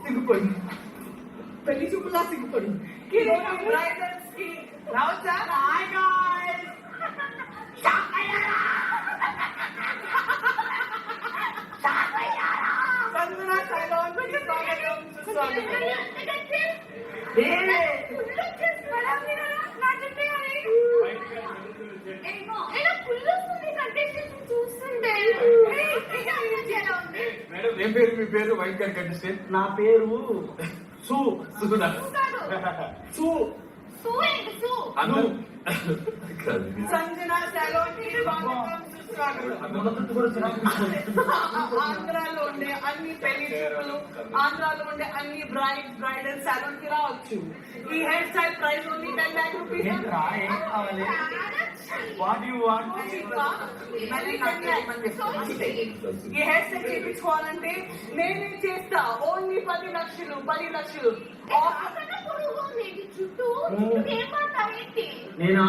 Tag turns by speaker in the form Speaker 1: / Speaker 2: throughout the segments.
Speaker 1: సిగ్గుపడి పెళ్లి చూపులా సిగ్గుపడి రావచ్చా?
Speaker 2: ఏం పేరు మీ పేరు? వైట్ గారు కట్టిస్తే
Speaker 1: నా పేరు సు
Speaker 2: సుగుణ
Speaker 1: సు
Speaker 2: అను
Speaker 3: సంజన సెలూన్ కి స్వాగతం ఆంధ్రాలో ఉండే అన్ని పెళ్లి చూపులు, ఆంధ్రాలో ఉండే అన్ని బ్రైడల్ సెలూన్ కి రావచ్చు. ఈ hair style price only 10 lakh rupees.
Speaker 1: What you want?
Speaker 3: ఈ హెయిర్ స్టైల్ చేయించుకోవాలంటే నేనే చేస్తా. ఓన్లీ 10 లక్షలు.
Speaker 1: నేనా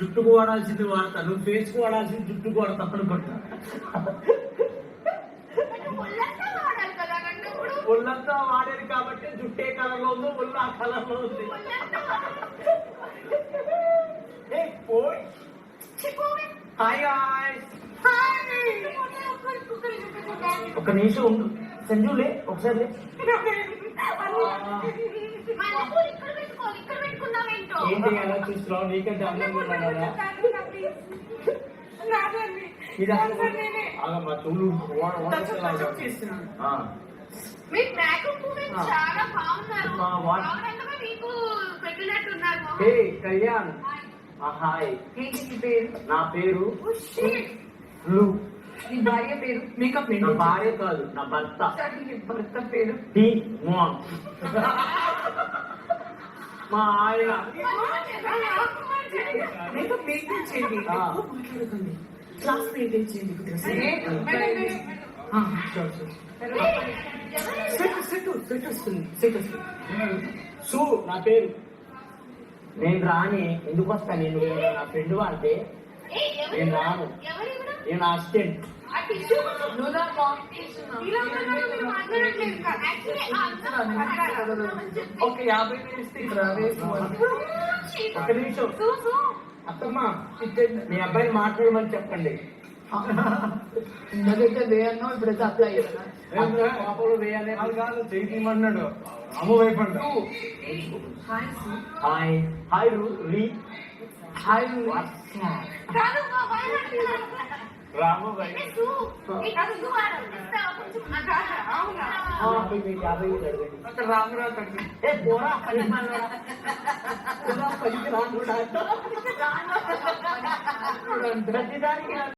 Speaker 1: జుట్టుకు వాడాల్సింది వాడతా, నువ్వు ఫేస్ కు వాడాల్సింది జుట్టుకు వాడ తప్పని పట్టు. ఒళ్ళంతా వాడేది కాబట్టి జుట్టే కలర్ లో ఉంది, ఒళ్ళు ఆ కలర్ లో ఉంది. హాయ్ ఒక నిమిషం ఉండు సంజులే, ఒకసారి ఏంటి ఎలా చూస్తున్నావు? నీకంటే అందంగా ఉన్నా కదా. మా చెవులు కళ్యాణ్ హాయ్. నా పేరు
Speaker 3: నీ భార్య పేరు? మేకప్
Speaker 1: నా భార్య కాదు, నా భర్త.
Speaker 3: భర్త పేరు?
Speaker 1: మా ఆయన.
Speaker 3: మేకప్ మెయింటైన్ చేయండి, మాట్లాడకండి, క్లాస్ మెయింటైన్ చేయండి.
Speaker 1: సో నా పేరు నేను రాని ఎందుకు వస్తా? నేను నా ఫ్రెండ్ అంటే నేను రాను, నేను అసిస్టెంట్.
Speaker 3: ఓకే 50,000 ఇస్తే ఇక్కడ
Speaker 1: ఒక్క నిమిషం అత్తమ్మా, మీ అబ్బాయిని మాట్లాడమని చెప్పండి.
Speaker 3: ఇందాకైతే వేయన్నా, ఇప్పుడైతే అప్లై
Speaker 1: పాపలు వేయాలి
Speaker 2: కాదు, చేయమన్నాడు. అమ్మ వైపు
Speaker 1: హాయ్ హాయ్ రీ హాయ్
Speaker 2: రామబాయి
Speaker 1: 50
Speaker 3: అక్కడ రామరావు
Speaker 1: ప్రతిదానికి